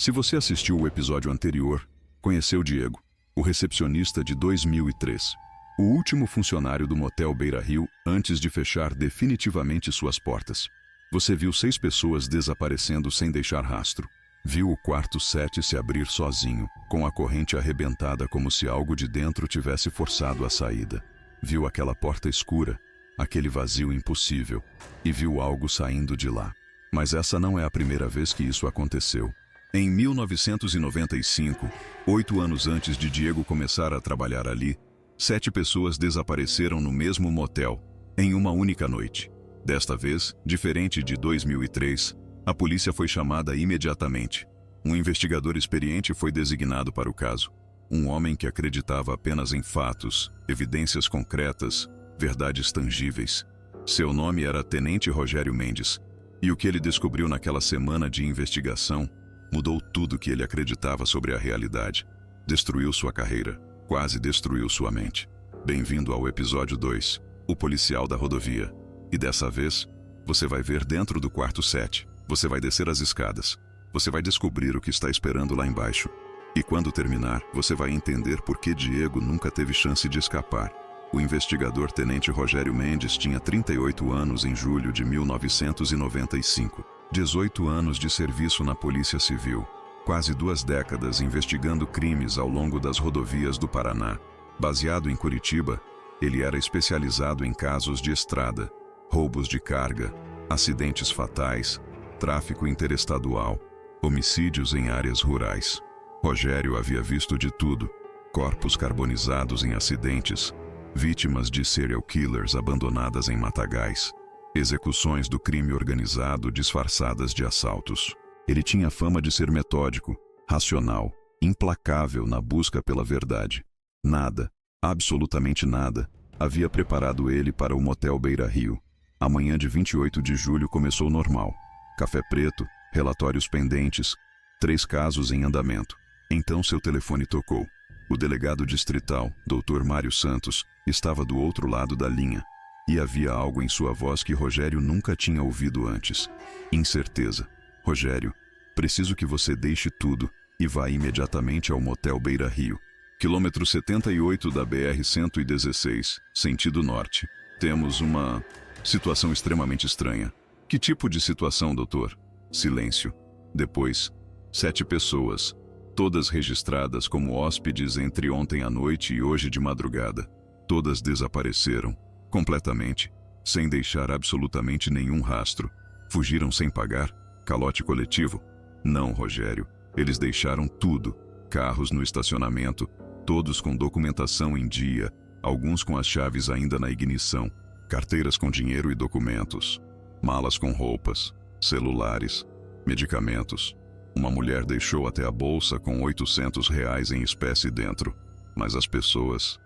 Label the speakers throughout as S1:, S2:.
S1: Se você assistiu o episódio anterior, conheceu Diego, o recepcionista de 2003. O último funcionário do motel Beira Rio antes de fechar definitivamente suas portas. Você viu 6 pessoas desaparecendo sem deixar rastro. Viu o quarto 7 se abrir sozinho, com a corrente arrebentada como se algo de dentro tivesse forçado a saída. Viu aquela porta escura, aquele vazio impossível, e viu algo saindo de lá. Mas essa não é a primeira vez que isso aconteceu. Em 1995, 8 anos antes de Diego começar a trabalhar ali, 7 pessoas desapareceram no mesmo motel, em uma única noite. Desta vez, diferente de 2003, a polícia foi chamada imediatamente. Um investigador experiente foi designado para o caso. Um homem que acreditava apenas em fatos, evidências concretas, verdades tangíveis. Seu nome era Tenente Rogério Mendes, e o que ele descobriu naquela semana de investigação mudou tudo que ele acreditava sobre a realidade. Destruiu sua carreira, quase destruiu sua mente. Bem-vindo ao episódio 2, o policial da rodovia. E dessa vez, você vai ver dentro do quarto 7. Você vai descer as escadas. Você vai descobrir o que está esperando lá embaixo. E quando terminar, você vai entender por que Diego nunca teve chance de escapar. O investigador Tenente Rogério Mendes tinha 38 anos em julho de 1995. 18 anos de serviço na Polícia Civil. Quase 2 décadas investigando crimes ao longo das rodovias do Paraná. Baseado em Curitiba, ele era especializado em casos de estrada, roubos de carga, acidentes fatais, tráfico interestadual, homicídios em áreas rurais. Rogério havia visto de tudo: corpos carbonizados em acidentes, vítimas de serial killers abandonadas em matagais, execuções do crime organizado disfarçadas de assaltos. Ele tinha fama de ser metódico, racional, implacável na busca pela verdade. Nada, absolutamente nada, havia preparado ele para o motel Beira Rio. A manhã de 28 de julho começou normal. Café preto, relatórios pendentes, 3 casos em andamento. Então seu telefone tocou. O delegado distrital, Dr. Mário Santos, estava do outro lado da linha. E havia algo em sua voz que Rogério nunca tinha ouvido antes. Incerteza. Rogério, preciso que você deixe tudo e vá imediatamente ao motel Beira Rio. Quilômetro 78 da BR-116, sentido norte. Temos uma situação extremamente estranha. Que tipo de situação, doutor? Silêncio. Depois, 7 pessoas, todas registradas como hóspedes entre ontem à noite e hoje de madrugada. Todas desapareceram, completamente, sem deixar absolutamente nenhum rastro. Fugiram sem pagar? Calote coletivo? Não, Rogério. Eles deixaram tudo. Carros no estacionamento, todos com documentação em dia, alguns com as chaves ainda na ignição, carteiras com dinheiro e documentos, malas com roupas, celulares, medicamentos. Uma mulher deixou até a bolsa com R$ 800 em espécie dentro. Mas as pessoas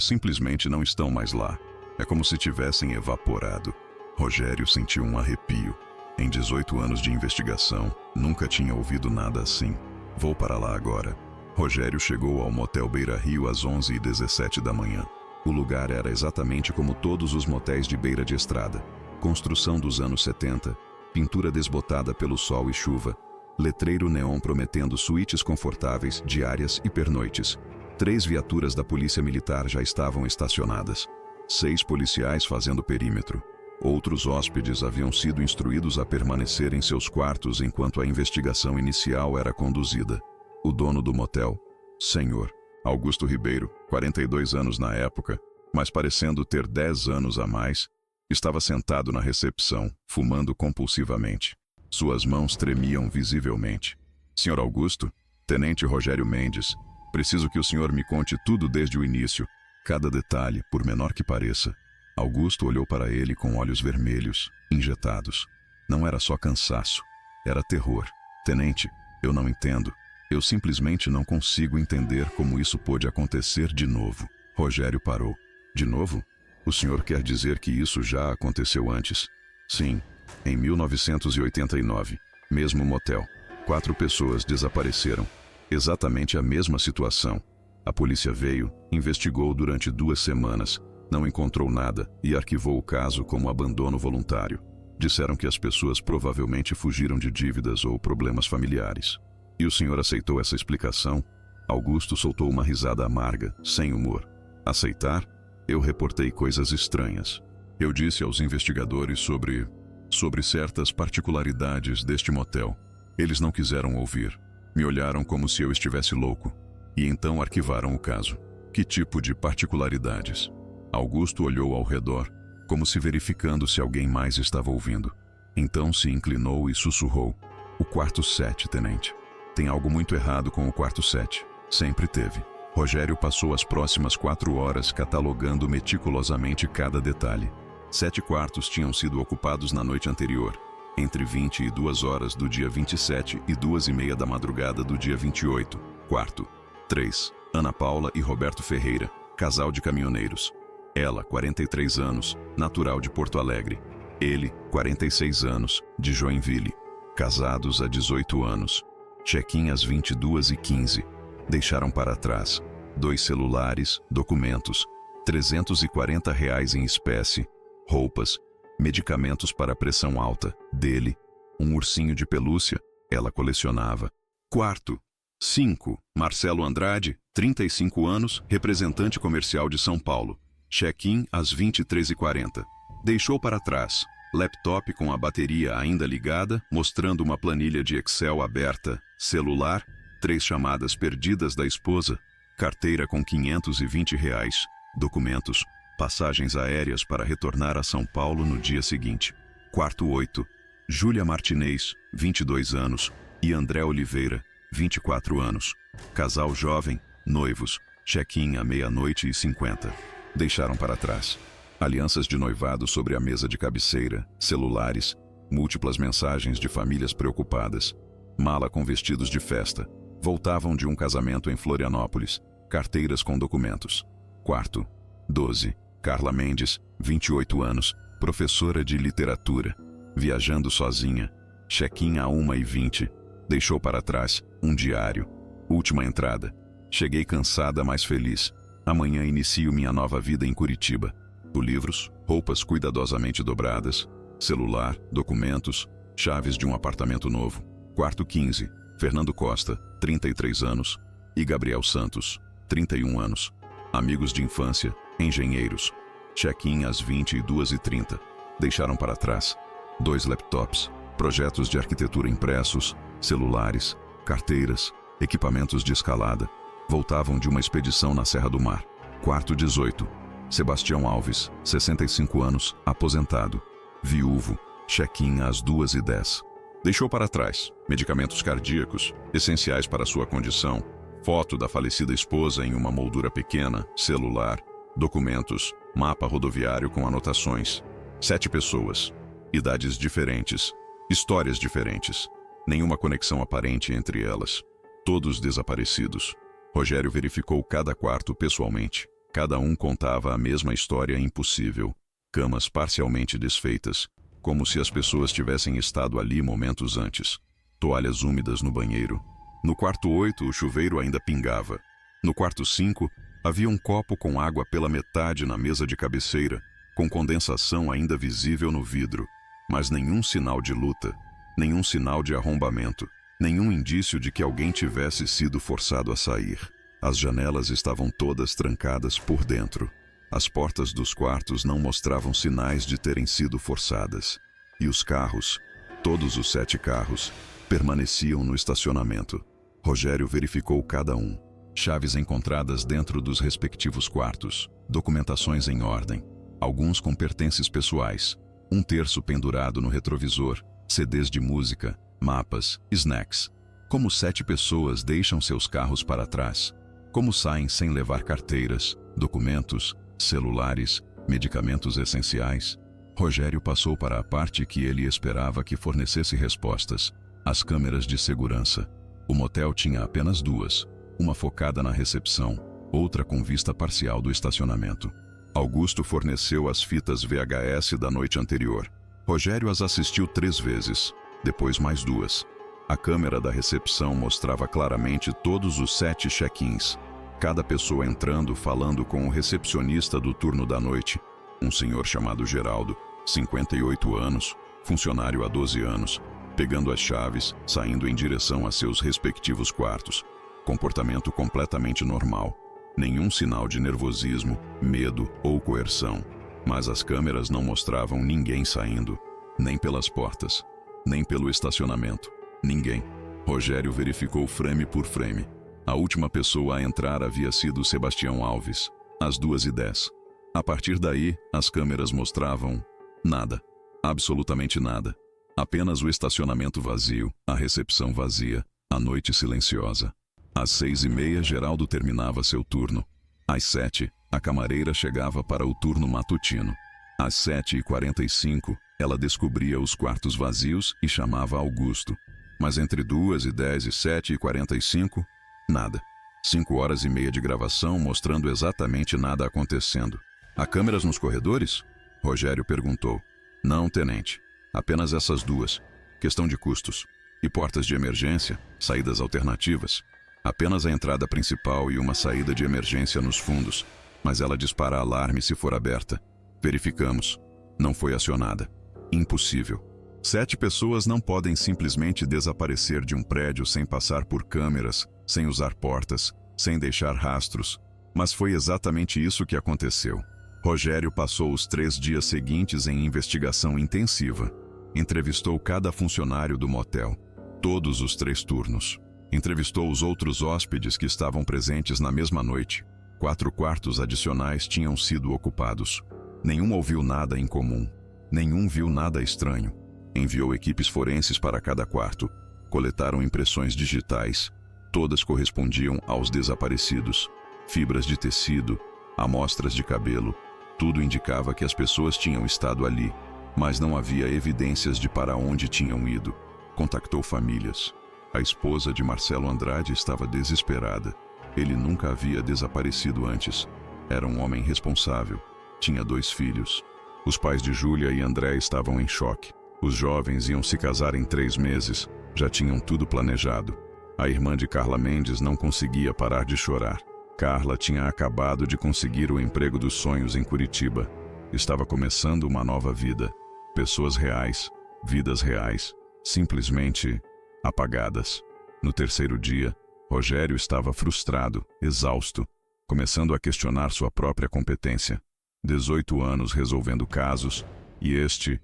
S1: simplesmente não estão mais lá. É como se tivessem evaporado. Rogério sentiu um arrepio. Em 18 anos de investigação, nunca tinha ouvido nada assim. Vou para lá agora. Rogério chegou ao motel Beira Rio às 11h17 da manhã. O lugar era exatamente como todos os motéis de beira de estrada. Construção dos anos 70, pintura desbotada pelo sol e chuva, letreiro neon prometendo suítes confortáveis, diárias e pernoites. 3 viaturas da Polícia Militar já estavam estacionadas. 6 policiais fazendo perímetro. Outros hóspedes haviam sido instruídos a permanecer em seus quartos enquanto a investigação inicial era conduzida. O dono do motel, Sr. Augusto Ribeiro, 42 anos na época, mas parecendo ter 10 anos a mais, estava sentado na recepção, fumando compulsivamente. Suas mãos tremiam visivelmente. Sr. Augusto, Tenente Rogério Mendes, preciso que o senhor me conte tudo desde o início, cada detalhe, por menor que pareça. Augusto olhou para ele com olhos vermelhos, injetados. Não era só cansaço, era terror. Tenente, eu não entendo. Eu simplesmente não consigo entender como isso pôde acontecer de novo. Rogério parou. De novo? O senhor quer dizer que isso já aconteceu antes? Sim, em 1989, mesmo motel. 4 pessoas desapareceram. Exatamente a mesma situação. A polícia veio, investigou durante 2 semanas, não encontrou nada e arquivou o caso como abandono voluntário. Disseram que as pessoas provavelmente fugiram de dívidas ou problemas familiares. E o senhor aceitou essa explicação? Augusto soltou uma risada amarga, sem humor. Aceitar? Eu reportei coisas estranhas. Eu disse aos investigadores sobre certas particularidades deste motel. Eles não quiseram ouvir. Me olharam como se eu estivesse louco. E então arquivaram o caso. Que tipo de particularidades? Augusto olhou ao redor, como se verificando se alguém mais estava ouvindo. Então se inclinou e sussurrou. O quarto 7, tenente. Tem algo muito errado com o quarto 7. Sempre teve. Rogério passou as próximas 4 horas catalogando meticulosamente cada detalhe. 7 quartos tinham sido ocupados na noite anterior, entre 22 horas do dia 27 e 2h30 da madrugada do dia 28. Quarto 3. Ana Paula e Roberto Ferreira, casal de caminhoneiros. Ela, 43 anos, natural de Porto Alegre. Ele, 46 anos, de Joinville. Casados há 18 anos. Check-in às 22h15. Deixaram para trás 2 celulares, documentos, R$340 em espécie, roupas, medicamentos para pressão alta, dele, um ursinho de pelúcia, ela colecionava. Quarto 5. Marcelo Andrade, 35 anos, representante comercial de São Paulo. Check-in às 23h40. Deixou para trás laptop com a bateria ainda ligada, mostrando uma planilha de Excel aberta, celular, 3 chamadas perdidas da esposa, carteira com R$520, documentos, passagens aéreas para retornar a São Paulo no dia seguinte. Quarto 8. Júlia Martinez, 22 anos, e André Oliveira, 24 anos. Casal jovem, noivos, check-in à 00:50. Deixaram para trás alianças de noivado sobre a mesa de cabeceira, celulares, múltiplas mensagens de famílias preocupadas, mala com vestidos de festa. Voltavam de um casamento em Florianópolis, carteiras com documentos. Quarto 12. Carla Mendes, 28 anos, professora de literatura, viajando sozinha, check-in à 1h20. Deixou para trás um diário. Última entrada. Cheguei cansada, mas feliz. Amanhã inicio minha nova vida em Curitiba. Livros, roupas cuidadosamente dobradas, celular, documentos, chaves de um apartamento novo. Quarto 15. Fernando Costa, 33 anos, e Gabriel Santos, 31 anos. Amigos de infância, engenheiros. Check-in às 22h30. Deixaram para trás 2 laptops, projetos de arquitetura impressos, celulares, carteiras, equipamentos de escalada. Voltavam de uma expedição na Serra do Mar. Quarto 18. Sebastião Alves, 65 anos, aposentado, viúvo, check-in às 2h10. Deixou para trás medicamentos cardíacos, essenciais para sua condição, foto da falecida esposa em uma moldura pequena, celular, documentos, mapa rodoviário com anotações. 7 pessoas, idades diferentes, histórias diferentes, nenhuma conexão aparente entre elas. Todos desaparecidos. Rogério verificou cada quarto pessoalmente. Cada um contava a mesma história impossível. Camas parcialmente desfeitas, como se as pessoas tivessem estado ali momentos antes. Toalhas úmidas no banheiro. No quarto 8, o chuveiro ainda pingava. No quarto 5, havia um copo com água pela metade na mesa de cabeceira, com condensação ainda visível no vidro. Mas nenhum sinal de luta, nenhum sinal de arrombamento, nenhum indício de que alguém tivesse sido forçado a sair. As janelas estavam todas trancadas por dentro. As portas dos quartos não mostravam sinais de terem sido forçadas. E os carros, todos os 7 carros, permaneciam no estacionamento. Rogério verificou cada um. Chaves encontradas dentro dos respectivos quartos, documentações em ordem, alguns com pertences pessoais, 1/3 pendurado no retrovisor, CDs de música, mapas, snacks. Como 7 pessoas deixam seus carros para trás? Como saem sem levar carteiras, documentos, celulares, medicamentos essenciais? Rogério passou para a parte que ele esperava que fornecesse respostas. As câmeras de segurança. O motel tinha apenas 2, uma focada na recepção, outra com vista parcial do estacionamento. Augusto forneceu as fitas VHS da noite anterior. Rogério as assistiu 3 vezes, depois mais 2. A câmera da recepção mostrava claramente todos os 7 check-ins. Cada pessoa entrando, falando com o recepcionista do turno da noite. Um senhor chamado Geraldo, 58 anos, funcionário há 12 anos. pegando as chaves, saindo em direção a seus respectivos quartos. Comportamento completamente normal. Nenhum sinal de nervosismo, medo ou coerção. Mas as câmeras não mostravam ninguém saindo, nem pelas portas, nem pelo estacionamento. Ninguém. Rogério verificou frame por frame. A última pessoa a entrar havia sido Sebastião Alves, às 2h10. A partir daí, as câmeras mostravam nada. Absolutamente nada. Apenas o estacionamento vazio, a recepção vazia, a noite silenciosa. Às 6h30, Geraldo terminava seu turno. Às 7h, a camareira chegava para o turno matutino. Às 7h45, ela descobria os quartos vazios e chamava Augusto. Mas entre 2h10 e 7h45, nada. 5h30 de gravação mostrando exatamente nada acontecendo. Há câmeras nos corredores? Rogério perguntou. Não, tenente. Apenas essas duas. Questão de custos. E portas de emergência, saídas alternativas. Apenas a entrada principal e uma saída de emergência nos fundos. Mas ela dispara alarme se for aberta. Verificamos. Não foi acionada. Impossível. 7 pessoas não podem simplesmente desaparecer de um prédio sem passar por câmeras, sem usar portas, sem deixar rastros. Mas foi exatamente isso que aconteceu. Rogério passou os 3 dias seguintes em investigação intensiva. Entrevistou cada funcionário do motel, todos os 3 turnos. Entrevistou os outros hóspedes que estavam presentes na mesma noite. 4 quartos adicionais tinham sido ocupados. Nenhum ouviu nada incomum. Nenhum viu nada estranho. Enviou equipes forenses para cada quarto. Coletaram impressões digitais. Todas correspondiam aos desaparecidos. Fibras de tecido, amostras de cabelo. Tudo indicava que as pessoas tinham estado ali, mas não havia evidências de para onde tinham ido. Contactou famílias. A esposa de Marcelo Andrade estava desesperada. Ele nunca havia desaparecido antes. Era um homem responsável. Tinha 2 filhos. Os pais de Júlia e André estavam em choque. Os jovens iam se casar em 3 meses. Já tinham tudo planejado. A irmã de Carla Mendes não conseguia parar de chorar. Carla tinha acabado de conseguir o emprego dos sonhos em Curitiba. Estava começando uma nova vida. Pessoas reais, vidas reais, simplesmente apagadas. No 3º dia, Rogério estava frustrado, exausto, começando a questionar sua própria competência. 18 anos resolvendo casos, e este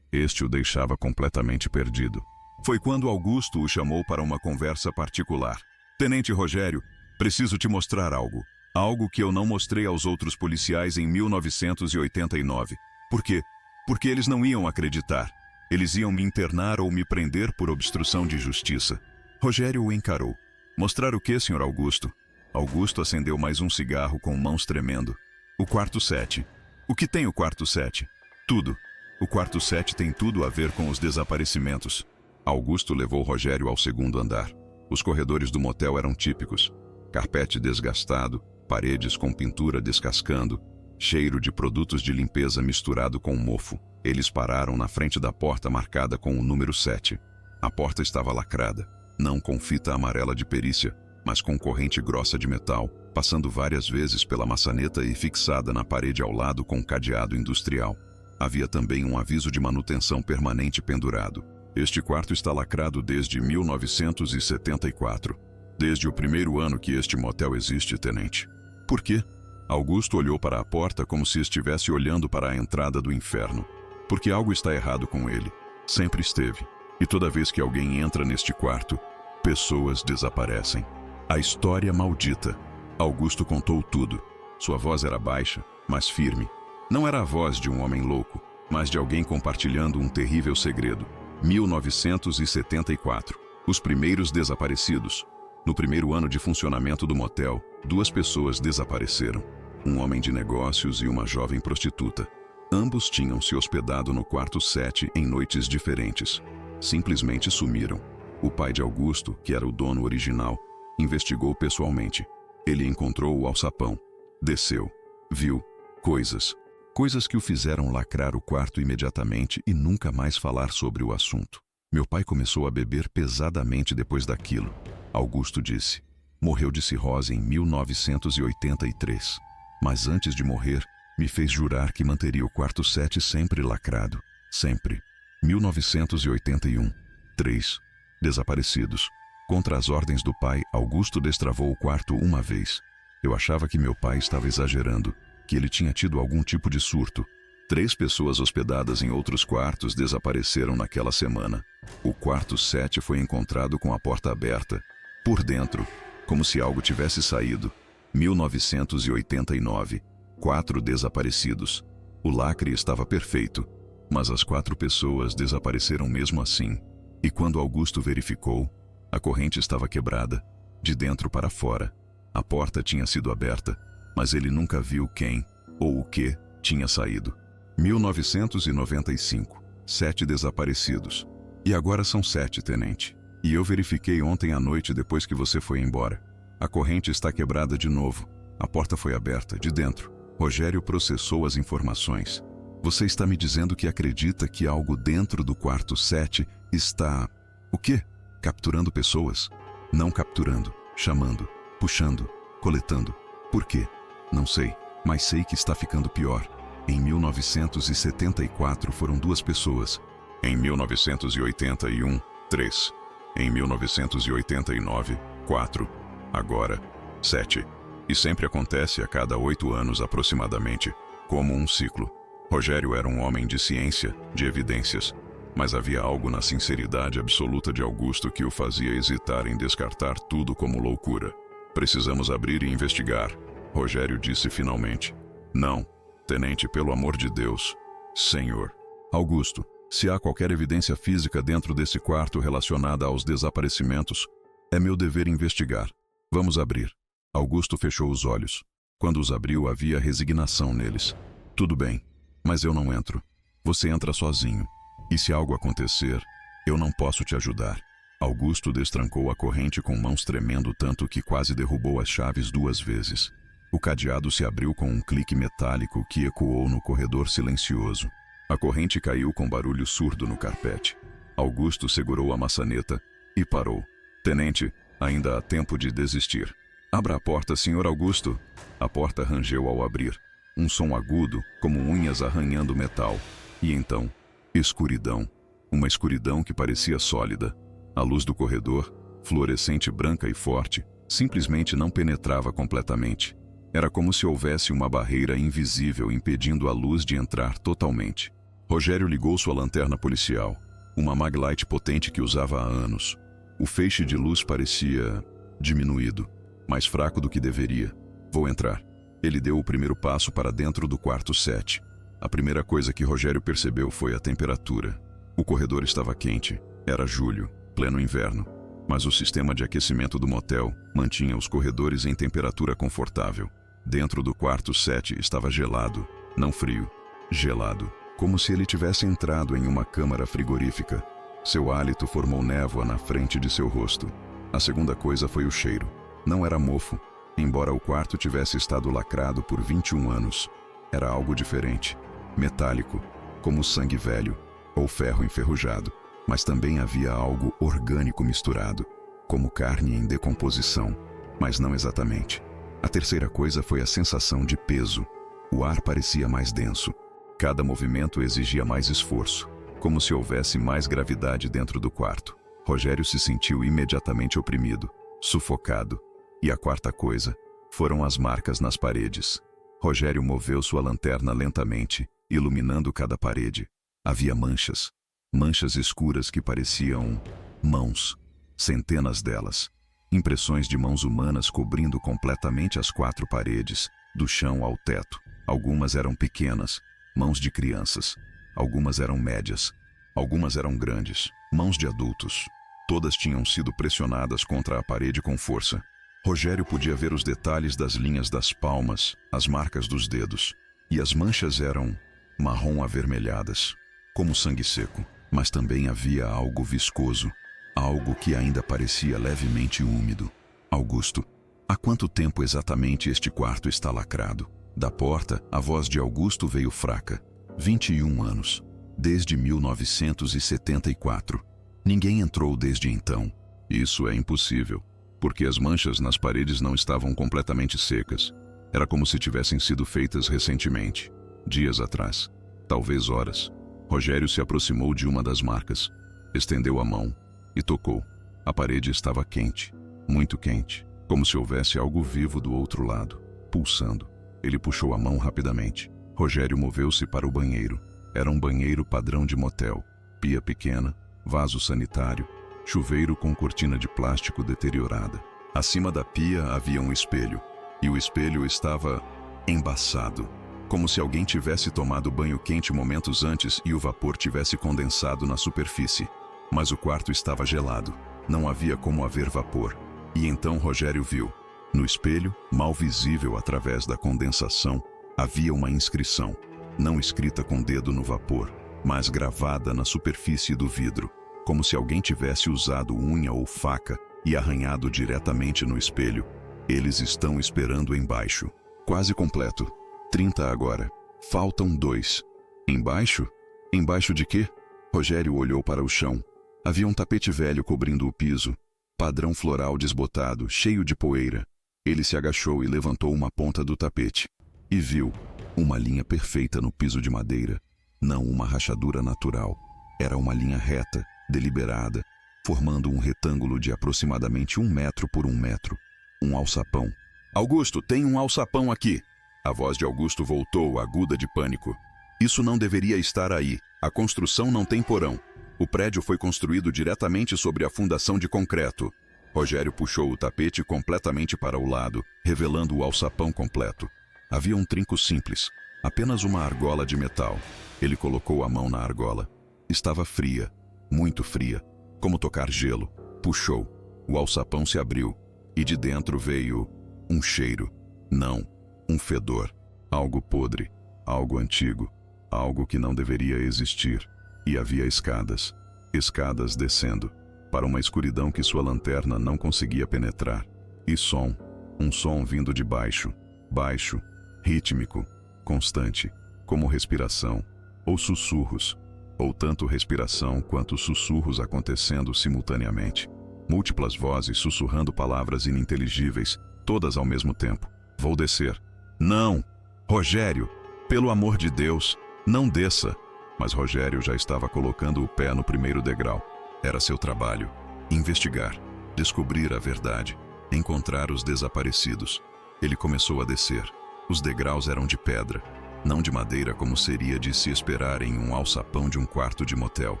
S1: o deixava completamente perdido. Foi quando Augusto o chamou para uma conversa particular. Tenente Rogério, preciso te mostrar algo. Algo que eu não mostrei aos outros policiais em 1989. Por quê? Porque eles não iam acreditar. Eles iam me internar ou me prender por obstrução de justiça. Rogério o encarou. Mostrar o quê, Sr. Augusto? Augusto acendeu mais um cigarro com mãos tremendo. O quarto 7. O que tem o quarto 7? Tudo. O quarto 7 tem tudo a ver com os desaparecimentos. Augusto levou Rogério ao 2º andar. Os corredores do motel eram típicos. Carpete desgastado, paredes com pintura descascando, cheiro de produtos de limpeza misturado com mofo. Eles pararam na frente da porta marcada com o número 7. A porta estava lacrada, não com fita amarela de perícia, mas com corrente grossa de metal, passando várias vezes pela maçaneta e fixada na parede ao lado com cadeado industrial. Havia também um aviso de manutenção permanente pendurado. Este quarto está lacrado desde 1974. Desde o 1º ano que este motel existe, tenente. Por quê? Augusto olhou para a porta como se estivesse olhando para a entrada do inferno. Porque algo está errado com ele. Sempre esteve. E toda vez que alguém entra neste quarto, pessoas desaparecem. A história maldita. Augusto contou tudo. Sua voz era baixa, mas firme. Não era a voz de um homem louco, mas de alguém compartilhando um terrível segredo. 1974. Os primeiros desaparecidos. No 1º ano de funcionamento do motel, 2 pessoas desapareceram. Um homem de negócios e uma jovem prostituta. Ambos tinham se hospedado no quarto 7 em noites diferentes. Simplesmente sumiram. O pai de Augusto, que era o dono original, investigou pessoalmente. Ele encontrou o alçapão. Desceu. Viu coisas. Coisas que o fizeram lacrar o quarto imediatamente e nunca mais falar sobre o assunto. Meu pai começou a beber pesadamente depois daquilo. Augusto disse. Morreu de cirrose em 1983. Mas antes de morrer, me fez jurar que manteria o quarto 7 sempre lacrado. Sempre. 1981. 3. Desaparecidos. Contra as ordens do pai, Augusto destravou o quarto uma vez. Eu achava que meu pai estava exagerando, que ele tinha tido algum tipo de surto. 3 pessoas hospedadas em outros quartos desapareceram naquela semana. O quarto 7 foi encontrado com a porta aberta, por dentro, como se algo tivesse saído. 1989. 4 desaparecidos. O lacre estava perfeito, mas as 4 pessoas desapareceram mesmo assim. E quando Augusto verificou, a corrente estava quebrada, de dentro para fora. A porta tinha sido aberta, mas ele nunca viu quem ou o que tinha saído. 1995. 7 desaparecidos. E agora são 7, tenente. E eu verifiquei ontem à noite depois que você foi embora. A corrente está quebrada de novo. A porta foi aberta, de dentro. Rogério processou as informações. Você está me dizendo que acredita que algo dentro do quarto 7 está... O quê? Capturando pessoas? Não capturando, chamando, puxando, coletando. Por quê? Não sei, mas sei que está ficando pior. Em 1974 foram 2 pessoas. Em 1981, 3. Em 1989, 4. Agora, 7. E sempre acontece a cada 8 anos aproximadamente, como um ciclo. Rogério era um homem de ciência, de evidências. Mas havia algo na sinceridade absoluta de Augusto que o fazia hesitar em descartar tudo como loucura. Precisamos abrir e investigar, Rogério disse finalmente. Não, tenente, pelo amor de Deus. Senhor. Augusto, se há qualquer evidência física dentro desse quarto relacionada aos desaparecimentos, é meu dever investigar. Vamos abrir. Augusto fechou os olhos. Quando os abriu, havia resignação neles. Tudo bem, mas eu não entro. Você entra sozinho. E se algo acontecer, eu não posso te ajudar. Augusto destrancou a corrente com mãos tremendo tanto que quase derrubou as chaves 2 vezes. O cadeado se abriu com um clique metálico que ecoou no corredor silencioso. A corrente caiu com barulho surdo no carpete. Augusto segurou a maçaneta e parou. Tenente, ainda há tempo de desistir. Abra a porta, Sr. Augusto. A porta rangeu ao abrir. Um som agudo, como unhas arranhando metal. E então... escuridão. Uma escuridão que parecia sólida. A luz do corredor, fluorescente branca e forte, simplesmente não penetrava completamente. Era como se houvesse uma barreira invisível impedindo a luz de entrar totalmente. Rogério ligou sua lanterna policial, uma maglite potente que usava há anos. O feixe de luz parecia diminuído, mais fraco do que deveria. Vou entrar. Ele deu o primeiro passo para dentro do quarto 7. A primeira coisa que Rogério percebeu foi a temperatura. O corredor estava quente. Era julho, pleno inverno. Mas o sistema de aquecimento do motel mantinha os corredores em temperatura confortável. Dentro do quarto 7 estava gelado, não frio, gelado, como se ele tivesse entrado em uma câmara frigorífica. Seu hálito formou névoa na frente de seu rosto. A segunda coisa foi o cheiro. Não era mofo, embora o quarto tivesse estado lacrado por 21 anos. Era algo diferente. Metálico, como sangue velho ou ferro enferrujado, mas também havia algo orgânico misturado, como carne em decomposição, mas não exatamente. A terceira coisa foi a sensação de peso. O ar parecia mais denso. Cada movimento exigia mais esforço, como se houvesse mais gravidade dentro do quarto. Rogério se sentiu imediatamente oprimido, sufocado. E a quarta coisa foram as marcas nas paredes. Rogério moveu sua lanterna lentamente, iluminando cada parede. Havia manchas, manchas escuras que pareciam mãos, centenas delas. Impressões de mãos humanas cobrindo completamente as 4 paredes, do chão ao teto. Algumas eram pequenas, mãos de crianças. Algumas eram médias, algumas eram grandes, mãos de adultos. Todas tinham sido pressionadas contra a parede com força. Rogério podia ver os detalhes das linhas das palmas, as marcas dos dedos. E as manchas eram marrom avermelhadas, como sangue seco. Mas também havia algo viscoso, algo que ainda parecia levemente úmido. Augusto, há quanto tempo exatamente este quarto está lacrado? Da porta, a voz de Augusto veio fraca. 21 anos. Desde 1974. Ninguém entrou desde então. Isso é impossível, porque as manchas nas paredes não estavam completamente secas. Era como se tivessem sido feitas recentemente, dias atrás, talvez horas. Rogério se aproximou de uma das marcas, estendeu a mão e tocou. A parede estava quente, muito quente, como se houvesse algo vivo do outro lado, pulsando. Ele puxou a mão rapidamente. Rogério moveu-se para o banheiro. Era um banheiro padrão de motel. Pia pequena, vaso sanitário, chuveiro com cortina de plástico deteriorada. Acima da pia havia um espelho, e o espelho estava embaçado, como se alguém tivesse tomado banho quente momentos antes e o vapor tivesse condensado na superfície. Mas o quarto estava gelado. Não havia como haver vapor. E então Rogério viu. No espelho, mal visível através da condensação, havia uma inscrição, não escrita com dedo no vapor, mas gravada na superfície do vidro, como se alguém tivesse usado unha ou faca e arranhado diretamente no espelho. Eles estão esperando embaixo. Quase completo. 30 agora. Faltam 2. Embaixo? Embaixo de quê? Rogério olhou para o chão. Havia um tapete velho cobrindo o piso, padrão floral desbotado, cheio de poeira. Ele se agachou e levantou uma ponta do tapete. E viu uma linha perfeita no piso de madeira. Não uma rachadura natural. Era uma linha reta, deliberada, formando um retângulo de aproximadamente 1 metro por 1 metro. Um alçapão. Augusto, tem um alçapão aqui. A voz de Augusto voltou, aguda de pânico. Isso não deveria estar aí. A construção não tem porão. O prédio foi construído diretamente sobre a fundação de concreto. Rogério puxou o tapete completamente para o lado, revelando o alçapão completo. Havia um trinco simples, apenas uma argola de metal. Ele colocou a mão na argola. Estava fria, muito fria, como tocar gelo. Puxou. O alçapão se abriu, e de dentro veio um cheiro. Não, um fedor. Algo podre, algo antigo, algo que não deveria existir. E havia escadas, escadas descendo, para uma escuridão que sua lanterna não conseguia penetrar. E som, um som vindo de baixo, baixo, rítmico, constante, como respiração, ou sussurros, ou tanto respiração quanto sussurros acontecendo simultaneamente. Múltiplas vozes sussurrando palavras ininteligíveis, todas ao mesmo tempo. Vou descer. Não! Rogério! Pelo amor de Deus, não desça! Mas Rogério já estava colocando o pé no primeiro degrau. Era seu trabalho. Investigar. Descobrir a verdade. Encontrar os desaparecidos. Ele começou a descer. Os degraus eram de pedra, não de madeira como seria de se esperar em um alçapão de um quarto de motel.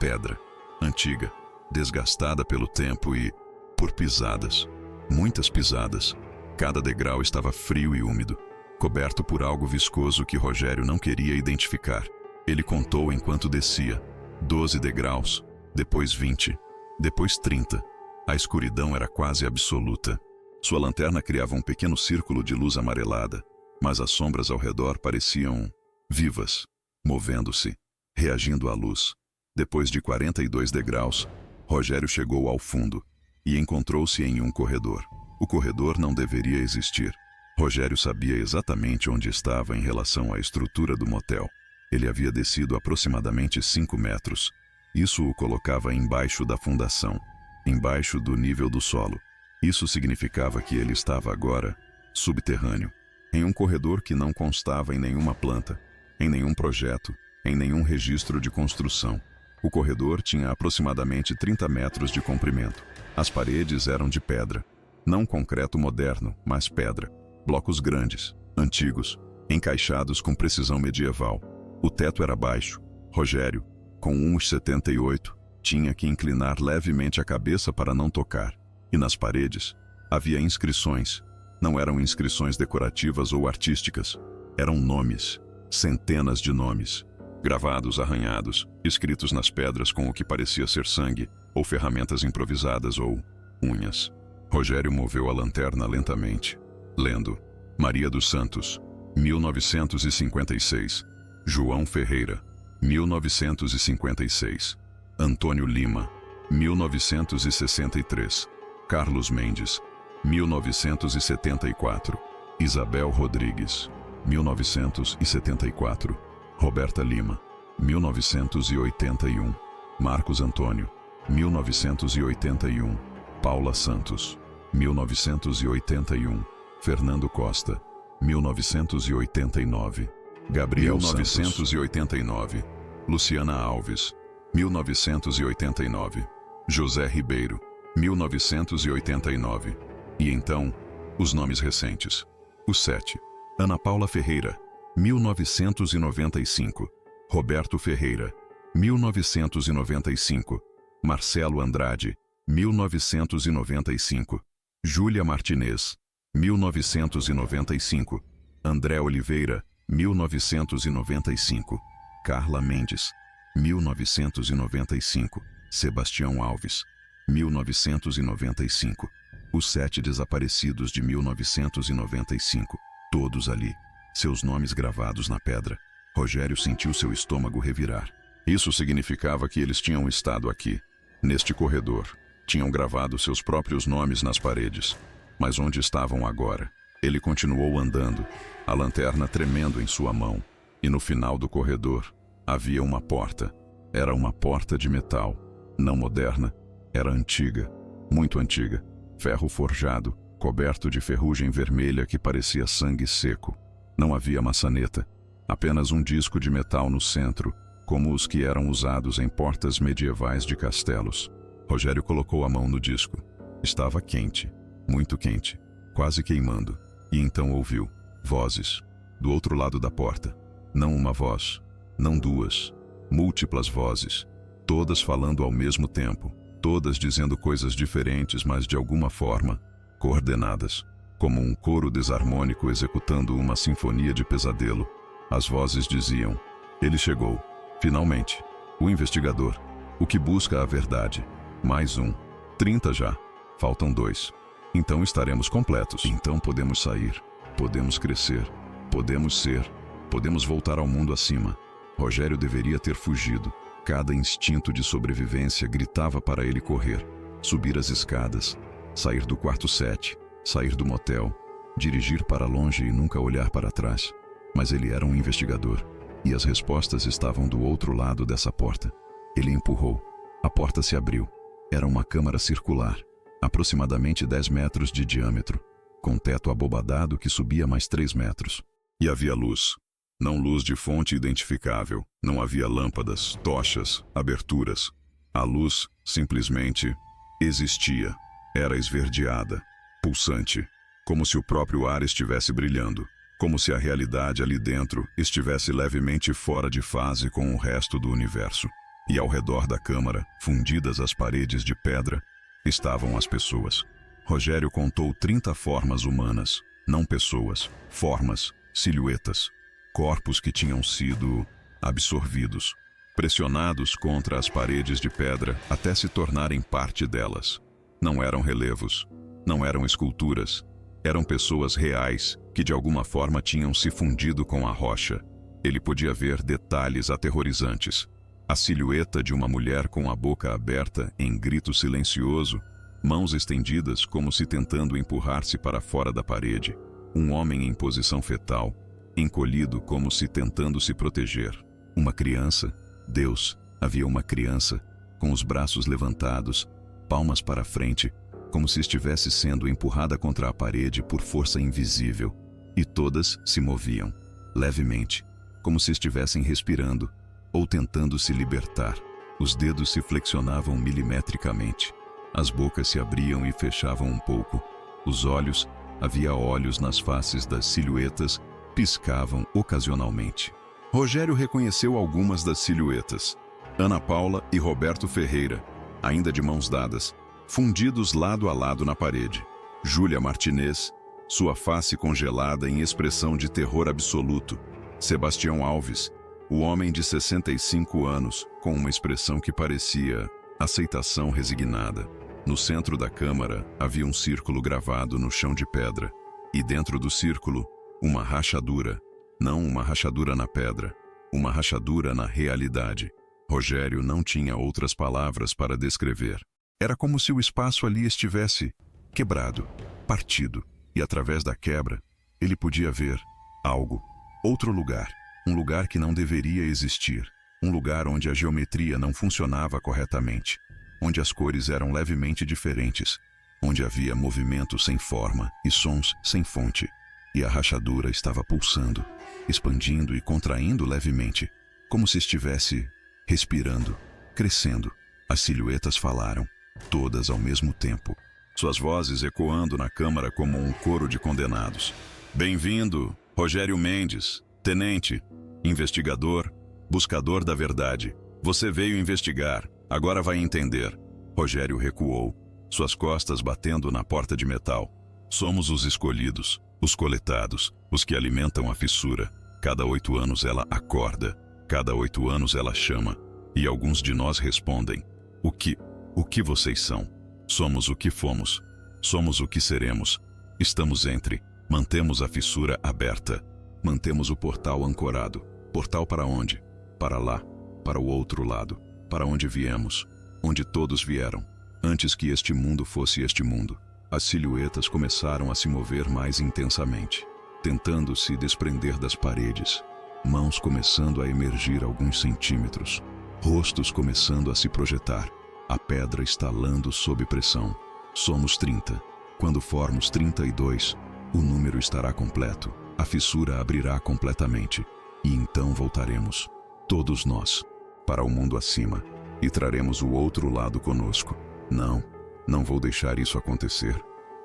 S1: Pedra. Antiga. Desgastada pelo tempo e por pisadas. Muitas pisadas. Cada degrau estava frio e úmido, coberto por algo viscoso que Rogério não queria identificar. Ele contou enquanto descia. 12 degraus, depois 20, depois 30. A escuridão era quase absoluta. Sua lanterna criava um pequeno círculo de luz amarelada, mas as sombras ao redor pareciam vivas, movendo-se, reagindo à luz. Depois de 42 degraus, Rogério chegou ao fundo e encontrou-se em um corredor. O corredor não deveria existir. Rogério sabia exatamente onde estava em relação à estrutura do motel. Ele havia descido aproximadamente 5 metros. Isso o colocava embaixo da fundação, embaixo do nível do solo. Isso significava que ele estava agora subterrâneo, em um corredor que não constava em nenhuma planta, em nenhum projeto, em nenhum registro de construção. O corredor tinha aproximadamente 30 metros de comprimento. As paredes eram de pedra, não concreto moderno, mas pedra. Blocos grandes, antigos, encaixados com precisão medieval. O teto era baixo. Rogério, com 1,78, tinha que inclinar levemente a cabeça para não tocar. E nas paredes havia inscrições. Não eram inscrições decorativas ou artísticas. Eram nomes, centenas de nomes, gravados arranhados, escritos nas pedras com o que parecia ser sangue, ou ferramentas improvisadas, ou unhas. Rogério moveu a lanterna lentamente, lendo: Maria dos Santos, 1956. João Ferreira, 1956. Antônio Lima, 1963. Carlos Mendes, 1974. Isabel Rodrigues, 1974. Roberta Lima, 1981. Marcos Antônio, 1981. Paula Santos, 1981. Fernando Costa, 1989. Gabriel 1989. Luciana Alves, 1989. José Ribeiro, 1989. E então, os nomes recentes. O 7. Ana Paula Ferreira, 1995. Roberto Ferreira, 1995. Marcelo Andrade, 1995. Júlia Martinez, 1995. André Oliveira, 1995. Carla Mendes, 1995. Sebastião Alves, 1995. Os 7 desaparecidos de 1995. Todos ali, seus nomes gravados na pedra. Rogério sentiu seu estômago revirar. Isso significava que eles tinham estado aqui, neste corredor. Tinham gravado seus próprios nomes nas paredes. Mas onde estavam agora? Ele continuou andando, a lanterna tremendo em sua mão. E no final do corredor, havia uma porta. Era uma porta de metal. Não moderna, era antiga, muito antiga. Ferro forjado, coberto de ferrugem vermelha que parecia sangue seco. Não havia maçaneta, apenas um disco de metal no centro, como os que eram usados em portas medievais de castelos. Rogério colocou a mão no disco. Estava quente, muito quente, quase queimando. E então ouviu vozes, do outro lado da porta. Não uma voz, não duas, múltiplas vozes, todas falando ao mesmo tempo, todas dizendo coisas diferentes, mas de alguma forma coordenadas, como um coro desarmônico executando uma sinfonia de pesadelo. As vozes diziam: ele chegou, finalmente, o investigador, o que busca a verdade. Mais um, 30 já, faltam 2. Então estaremos completos. Então podemos sair, podemos crescer, podemos ser, podemos voltar ao mundo acima. Rogério deveria ter fugido. Cada instinto de sobrevivência gritava para ele correr, subir as escadas, sair do quarto 7, sair do motel, dirigir para longe e nunca olhar para trás. Mas ele era um investigador, e as respostas estavam do outro lado dessa porta. Ele empurrou. A porta se abriu. Era uma câmara circular, aproximadamente 10 metros de diâmetro, com teto abobadado que subia mais 3 metros. E havia luz. Não luz de fonte identificável, não havia lâmpadas, tochas, aberturas. A luz, simplesmente, existia. Era esverdeada, pulsante, como se o próprio ar estivesse brilhando, como se a realidade ali dentro estivesse levemente fora de fase com o resto do universo. E ao redor da câmara, fundidas as paredes de pedra, estavam as pessoas. Rogério contou 30 formas humanas, não pessoas, formas, silhuetas. Corpos que tinham sido absorvidos, pressionados contra as paredes de pedra até se tornarem parte delas. Não eram relevos, não eram esculturas, eram pessoas reais que de alguma forma tinham se fundido com a rocha. Ele podia ver detalhes aterrorizantes. A silhueta de uma mulher com a boca aberta em grito silencioso, mãos estendidas como se tentando empurrar-se para fora da parede. Um homem em posição fetal, encolhido como se tentando se proteger. Uma criança, Deus, havia uma criança, com os braços levantados, palmas para frente, como se estivesse sendo empurrada contra a parede por força invisível. E todas se moviam, levemente, como se estivessem respirando, ou tentando se libertar. Os dedos se flexionavam milimetricamente. As bocas se abriam e fechavam um pouco. Os olhos, havia olhos nas faces das silhuetas, piscavam ocasionalmente. Rogério reconheceu algumas das silhuetas. Ana Paula e Roberto Ferreira, ainda de mãos dadas, fundidos lado a lado na parede. Júlia Martinez, sua face congelada em expressão de terror absoluto. Sebastião Alves, o homem de 65 anos, com uma expressão que parecia aceitação resignada. No centro da câmara havia um círculo gravado no chão de pedra, e dentro do círculo, uma rachadura, não uma rachadura na pedra, uma rachadura na realidade. Rogério não tinha outras palavras para descrever. Era como se o espaço ali estivesse quebrado, partido, e através da quebra, ele podia ver algo, outro lugar, um lugar que não deveria existir, um lugar onde a geometria não funcionava corretamente, onde as cores eram levemente diferentes, onde havia movimento sem forma e sons sem fonte. E a rachadura estava pulsando, expandindo e contraindo levemente, como se estivesse respirando, crescendo. As silhuetas falaram. todas ao mesmo tempo. Suas vozes ecoando na câmara como um coro de condenados. Bem-vindo, Rogério Mendes, tenente, investigador, buscador da verdade. Você veio investigar, agora vai entender. Rogério recuou, suas costas batendo na porta de metal. Somos os escolhidos, os coletados, os que alimentam a fissura. Cada 8 anos ela acorda, cada 8 anos ela chama, e alguns de nós respondem: O que vocês são? Somos o que fomos, somos o que seremos. Estamos entre, mantemos a fissura aberta, mantemos o portal ancorado. Portal para onde? Para lá, para o outro lado, para onde viemos, onde todos vieram. Antes que este mundo fosse este mundo, as silhuetas começaram a se mover mais intensamente, tentando se desprender das paredes, mãos começando a emergir alguns centímetros, rostos começando a se projetar, a pedra estalando sob pressão. Somos 30. Quando formos 32, o número estará completo, a fissura abrirá completamente, e então voltaremos, todos nós, para o mundo acima, e traremos o outro lado conosco. Não vou deixar isso acontecer.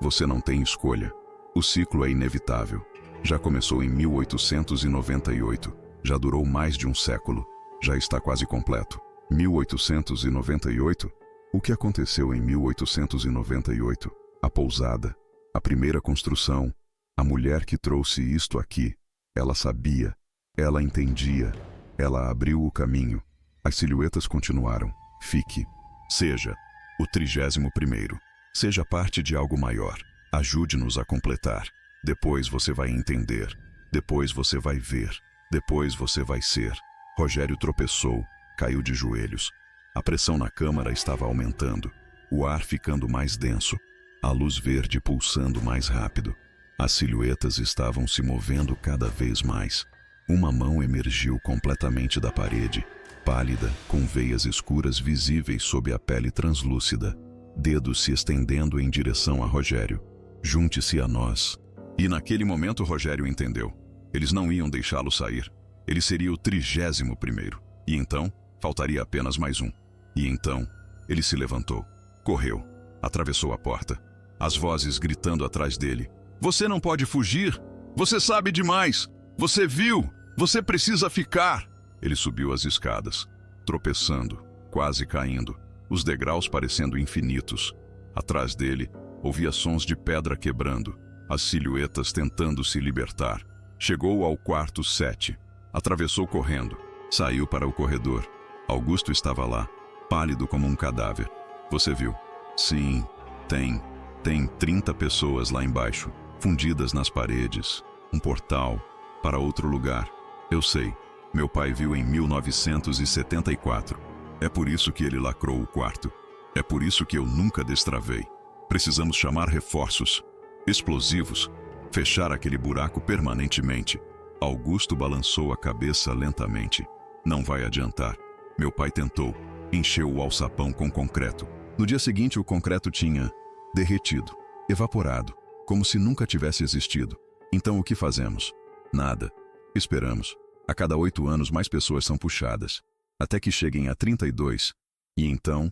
S1: Você não tem escolha. O ciclo é inevitável. Já começou em 1898, já durou mais de um século, já está quase completo. 1898? O que aconteceu em 1898? A pousada, a primeira construção, a mulher que trouxe isto aqui. Ela sabia, ela entendia, ela abriu o caminho. As silhuetas continuaram. Fique, seja o 31º, seja parte de algo maior. Ajude-nos a completar. Depois você vai entender, depois você vai ver, depois você vai ser. Rogério tropeçou, caiu de joelhos. A pressão na câmara estava aumentando, o ar ficando mais denso, a luz verde pulsando mais rápido. As silhuetas estavam se movendo cada vez mais. Uma mão emergiu completamente da parede, pálida, com veias escuras visíveis sob a pele translúcida. Dedos se estendendo em direção a Rogério. Junte-se a nós. E naquele momento Rogério entendeu. Eles não iam deixá-lo sair. Ele seria o 31º. E então, faltaria apenas mais um. E então, ele se levantou. Correu. Atravessou a porta. As vozes gritando atrás dele. Você não pode fugir! Você sabe demais! Você viu! Você precisa ficar! Ele subiu as escadas, tropeçando, quase caindo, os degraus parecendo infinitos. Atrás dele, ouvia sons de pedra quebrando, as silhuetas tentando se libertar. Chegou ao quarto 7. Atravessou correndo. Saiu para o corredor. Augusto estava lá, pálido como um cadáver. Você viu? Sim, tem 30 pessoas lá embaixo, fundidas nas paredes. Um portal para outro lugar. Eu sei. Meu pai viu em 1974. É por isso que ele lacrou o quarto. É por isso que eu nunca destravei. Precisamos chamar reforços, explosivos, fechar aquele buraco permanentemente. Augusto balançou a cabeça lentamente. Não vai adiantar. Meu pai tentou. Encheu o alçapão com concreto. No dia seguinte o concreto tinha derretido, evaporado, como se nunca tivesse existido. Então o que fazemos? Nada. Esperamos. A cada 8 anos mais pessoas são puxadas, até que cheguem a 32. E então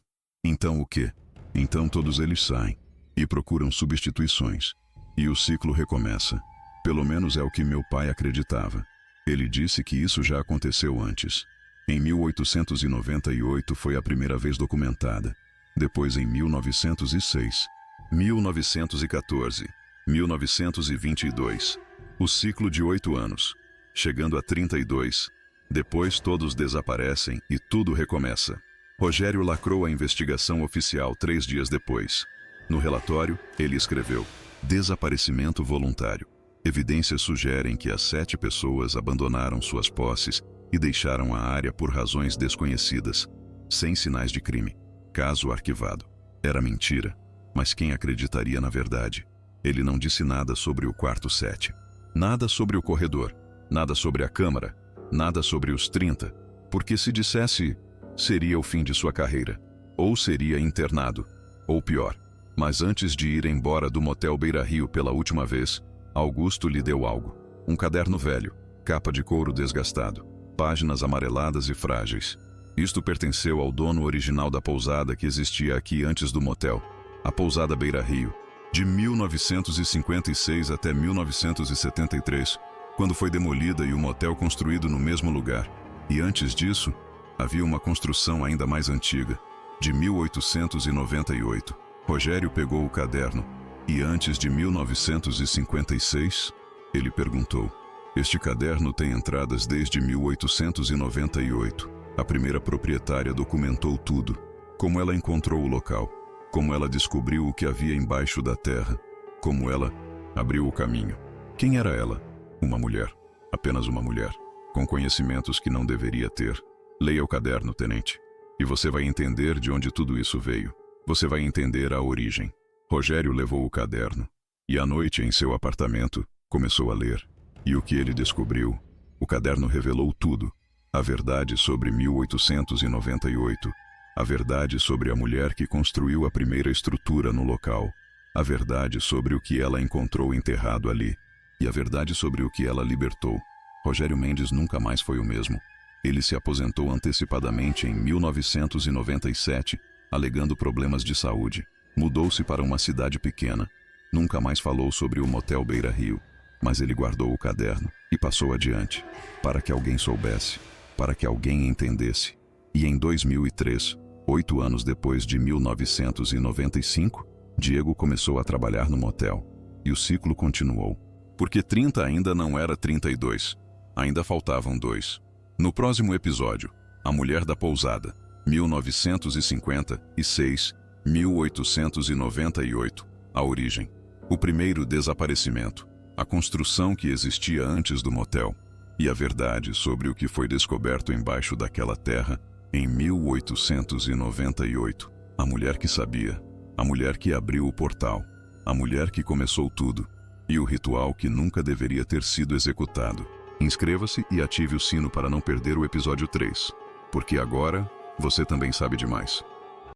S1: o quê? Então todos eles saem e procuram substituições. E o ciclo recomeça. Pelo menos é o que meu pai acreditava. Ele disse que isso já aconteceu antes. Em 1898 foi a primeira vez documentada. Depois em 1906, 1914, 1922. O ciclo de 8 anos. Chegando a 32, depois todos desaparecem e tudo recomeça. Rogério lacrou a investigação oficial 3 dias depois. No relatório, ele escreveu: desaparecimento voluntário. Evidências sugerem que as 7 pessoas abandonaram suas posses e deixaram a área por razões desconhecidas, sem sinais de crime. Caso arquivado. Era mentira, mas quem acreditaria na verdade? Ele não disse nada sobre o quarto 7. Nada sobre o corredor. Nada sobre a câmara, nada sobre os 30, porque se dissesse, seria o fim de sua carreira, ou seria internado, ou pior. Mas antes de ir embora do motel Beira Rio pela última vez, Augusto lhe deu algo. Um caderno velho, capa de couro desgastado, páginas amareladas e frágeis. Isto pertenceu ao dono original da pousada que existia aqui antes do motel, a pousada Beira Rio, de 1956 até 1973, quando foi demolida e o motel construído no mesmo lugar. E antes disso, havia uma construção ainda mais antiga, de 1898. Rogério pegou o caderno e antes de 1956, ele perguntou: "Este caderno tem entradas desde 1898. A primeira proprietária documentou tudo, como ela encontrou o local, como ela descobriu o que havia embaixo da terra, como ela abriu o caminho. Quem era ela? Uma mulher, apenas uma mulher, com conhecimentos que não deveria ter. Leia o caderno, tenente, e você vai entender de onde tudo isso veio. Você vai entender a origem." Rogério levou o caderno e à noite em seu apartamento começou a ler. E o que ele descobriu? O caderno revelou tudo. A verdade sobre 1898. A verdade sobre a mulher que construiu a primeira estrutura no local. A verdade sobre o que ela encontrou enterrado ali. E a verdade sobre o que ela libertou. Rogério Mendes nunca mais foi o mesmo. Ele se aposentou antecipadamente em 1997, alegando problemas de saúde. Mudou-se para uma cidade pequena. Nunca mais falou sobre o motel Beira Rio. Mas ele guardou o caderno e passou adiante, para que alguém soubesse, para que alguém entendesse. E em 2003, 8 anos depois de 1995, Diego começou a trabalhar no motel. E o ciclo continuou. Porque 30 ainda não era 32. Ainda faltavam 2. No próximo episódio, A Mulher da Pousada, 1956, 1898. A origem. O primeiro desaparecimento. A construção que existia antes do motel. E a verdade sobre o que foi descoberto embaixo daquela terra em 1898. A mulher que sabia. A mulher que abriu o portal. A mulher que começou tudo. E o ritual que nunca deveria ter sido executado. Inscreva-se e ative o sino para não perder o episódio 3. Porque agora, você também sabe demais.